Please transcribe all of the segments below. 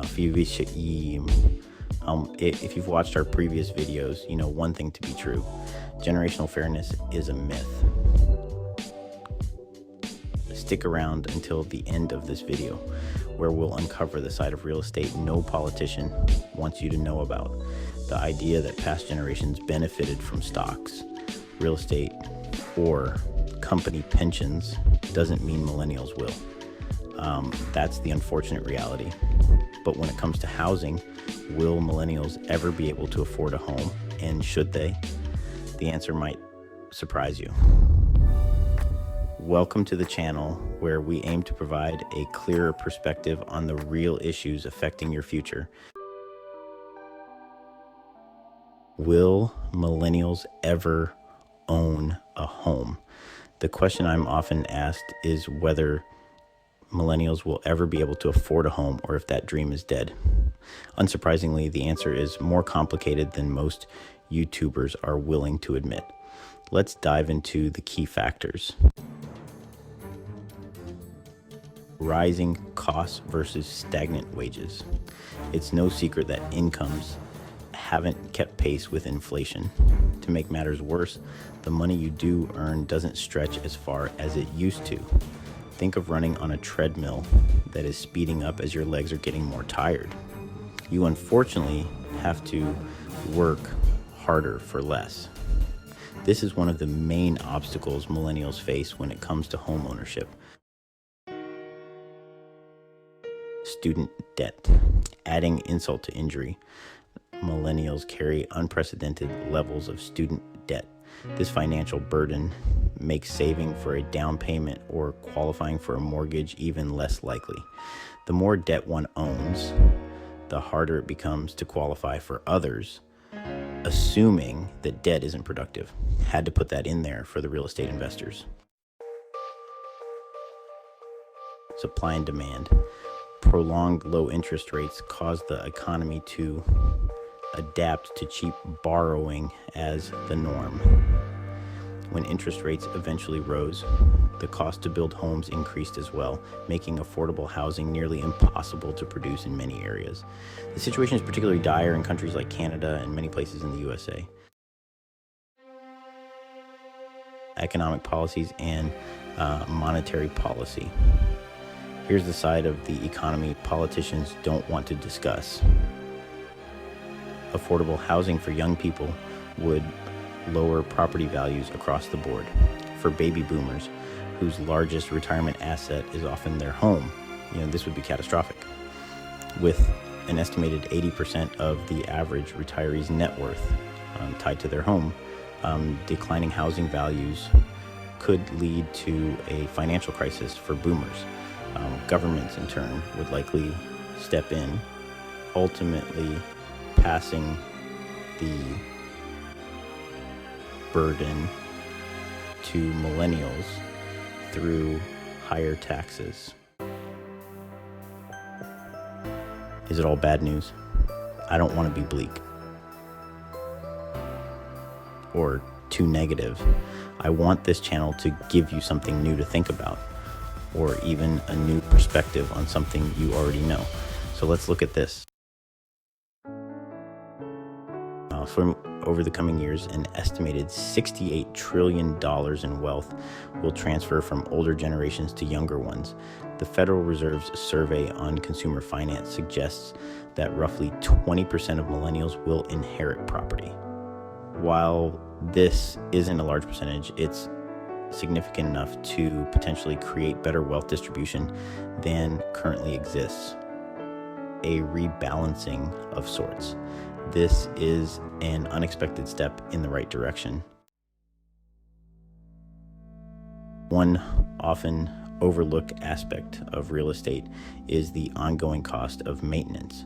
If you've watched our previous videos, you know one thing to be true. Generational fairness is a myth. Stick around until the end of this video, where we'll uncover the side of real estate no politician wants you to know about. The idea that past generations benefited from stocks, real estate, or company pensions doesn't mean millennials will. That's the unfortunate reality. But when it comes to housing, will millennials ever be able to afford a home? And should they? The answer might surprise you. Welcome to the channel where we aim to provide a clearer perspective on the real issues affecting your future. Will millennials ever own a home? The question I'm often asked is whether millennials will ever be able to afford a home or if that dream is dead. Unsurprisingly, the answer is more complicated than most YouTubers are willing to admit. Let's dive into the key factors. Rising costs versus stagnant wages. It's no secret that incomes haven't kept pace with inflation. To make matters worse, the money you do earn doesn't stretch as far as it used to. Think of running on a treadmill that is speeding up as your legs are getting more tired. You unfortunately have to work harder for less. This is one of the main obstacles millennials face when it comes to homeownership. Student debt. Adding insult to injury, millennials carry unprecedented levels of student debt. This financial burden makes saving for a down payment or qualifying for a mortgage even less likely. The more debt one owns, the harder it becomes to qualify for others, assuming that debt isn't productive. Had to put that in there for the real estate investors. Supply and demand. Prolonged low interest rates cause the economy to adapt to cheap borrowing as the norm. When interest rates eventually rose, the cost to build homes increased as well, making affordable housing nearly impossible to produce in many areas. The situation is particularly dire in countries like Canada and many places in the USA. Economic policies and monetary policy. Here's the side of the economy politicians don't want to discuss. Affordable housing for young people would lower property values across the board. For baby boomers, whose largest retirement asset is often their home, this would be catastrophic. With an estimated 80% of the average retiree's net worth tied to their home, declining housing values could lead to a financial crisis for boomers. Governments, in turn, would likely step in, ultimately passing the burden to millennials through higher taxes. Is it all bad news? I don't want to be bleak or too negative. I want this channel to give you something new to think about, or even a new perspective on something you already know. So let's look at this. From over the coming years, an estimated $68 trillion in wealth will transfer from older generations to younger ones. The Federal Reserve's survey on consumer finance suggests that roughly 20% of millennials will inherit property. While this isn't a large percentage, it's significant enough to potentially create better wealth distribution than currently exists. A rebalancing of sorts. This is an unexpected step in the right direction. One often overlooked aspect of real estate is the ongoing cost of maintenance.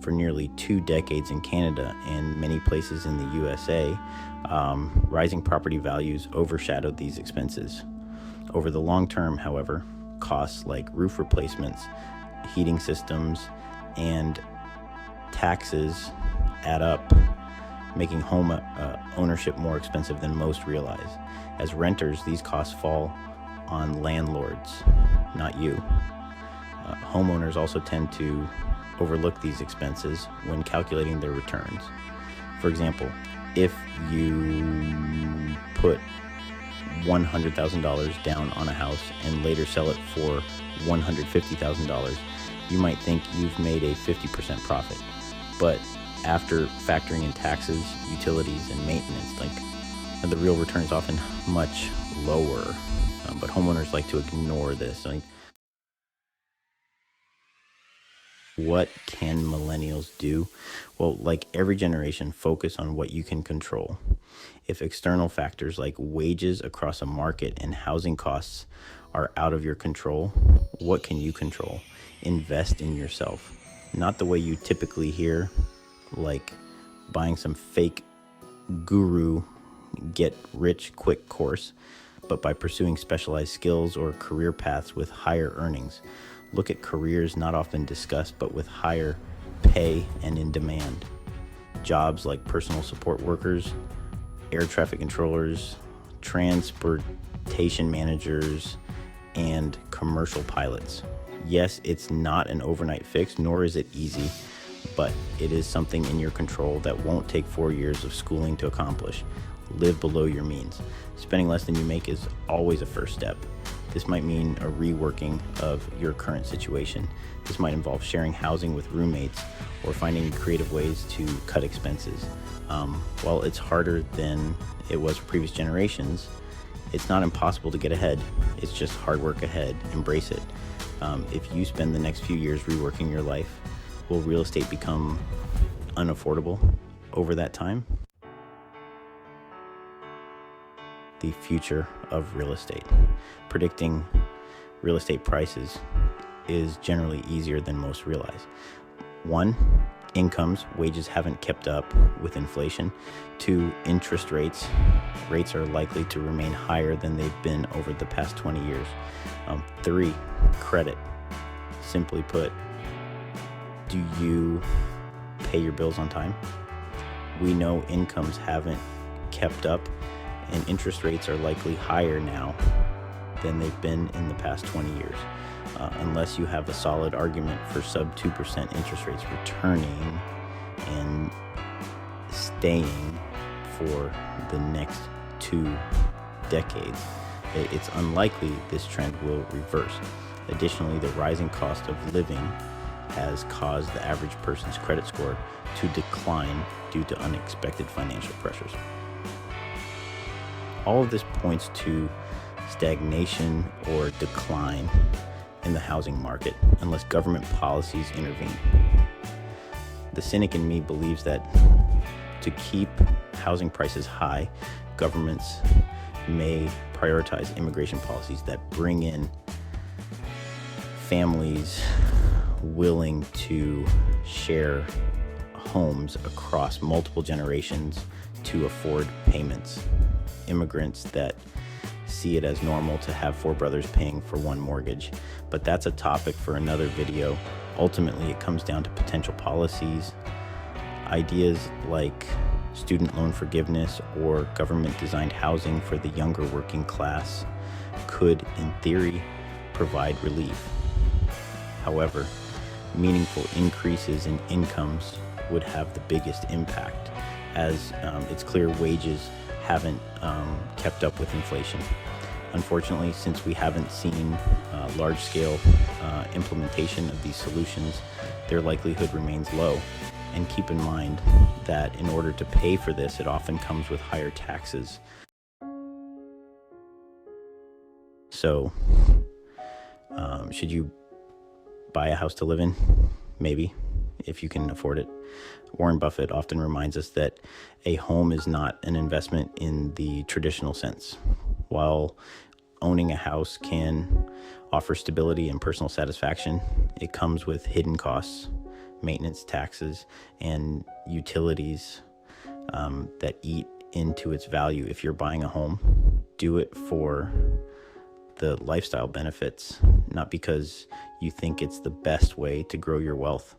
For nearly 2 decades in Canada and many places in the USA, rising property values overshadowed these expenses. Over the long term, however, costs like roof replacements, heating systems, and taxes add up, making home ownership more expensive than most realize. As renters, these costs fall on landlords, not you. Homeowners also tend to overlook these expenses when calculating their returns. For example, if you put $100,000 down on a house and later sell it for $150,000, you might think you've made a 50% profit. But after factoring in taxes, utilities, and maintenance, the real return is often much lower. But homeowners like to ignore this. What can millennials do? Well, like every generation, focus on what you can control. If external factors like wages across a market and housing costs are out of your control, what can you control? Invest in yourself. Not the way you typically hear, like buying some fake guru get rich quick course, but by pursuing specialized skills or career paths with higher earnings. Look at careers not often discussed, but with higher pay and in demand. Jobs like personal support workers, air traffic controllers, transportation managers, and commercial pilots. Yes, it's not an overnight fix, nor is it easy, but it is something in your control that won't take 4 years of schooling to accomplish. Live below your means. Spending less than you make is always a first step. This might mean a reworking of your current situation. This might involve sharing housing with roommates or finding creative ways to cut expenses. While it's harder than it was for previous generations, it's not impossible to get ahead. It's just hard work ahead. Embrace it. If you spend the next few years reworking your life, will real estate become unaffordable over that time? The future of real estate. Predicting real estate prices is generally easier than most realize. 1, incomes, wages haven't kept up with inflation. 2, interest rates. Rates are likely to remain higher than they've been over the past 20 years. 3, credit. Simply put, do you pay your bills on time? We know incomes haven't kept up, and interest rates are likely higher now than they've been in the past 20 years. Unless you have a solid argument for sub 2% interest rates returning and staying for the next 2 decades, it's unlikely this trend will reverse. Additionally, the rising cost of living has caused the average person's credit score to decline due to unexpected financial pressures. All of this points to stagnation or decline in the housing market unless government policies intervene. The cynic in me believes that to keep housing prices high, governments may prioritize immigration policies that bring in families willing to share homes across multiple generations to afford payments. Immigrants that see it as normal to have 4 brothers paying for 1 mortgage. But that's a topic for another video. Ultimately, it comes down to potential policies. Ideas like student loan forgiveness or government-designed housing for the younger working class could, in theory, provide relief. However, meaningful increases in incomes would have the biggest impact, as it's clear wages haven't kept up with inflation. Unfortunately, since we haven't seen large-scale implementation of these solutions, their likelihood remains low. And keep in mind that in order to pay for this, it often comes with higher taxes. So, should you buy a house to live in? Maybe, if you can afford it. Warren Buffett often reminds us that a home is not an investment in the traditional sense. While owning a house can offer stability and personal satisfaction, it comes with hidden costs, maintenance, taxes, and utilities that eat into its value. If you're buying a home, do it for the lifestyle benefits, not because you think it's the best way to grow your wealth.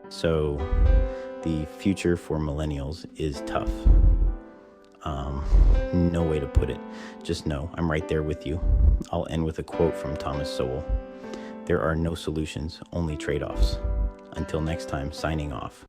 So the future for millennials is tough. No way to put it. Just know I'm right there with you. I'll end with a quote from Thomas Sowell. There are no solutions, only trade-offs. Until next time, signing off.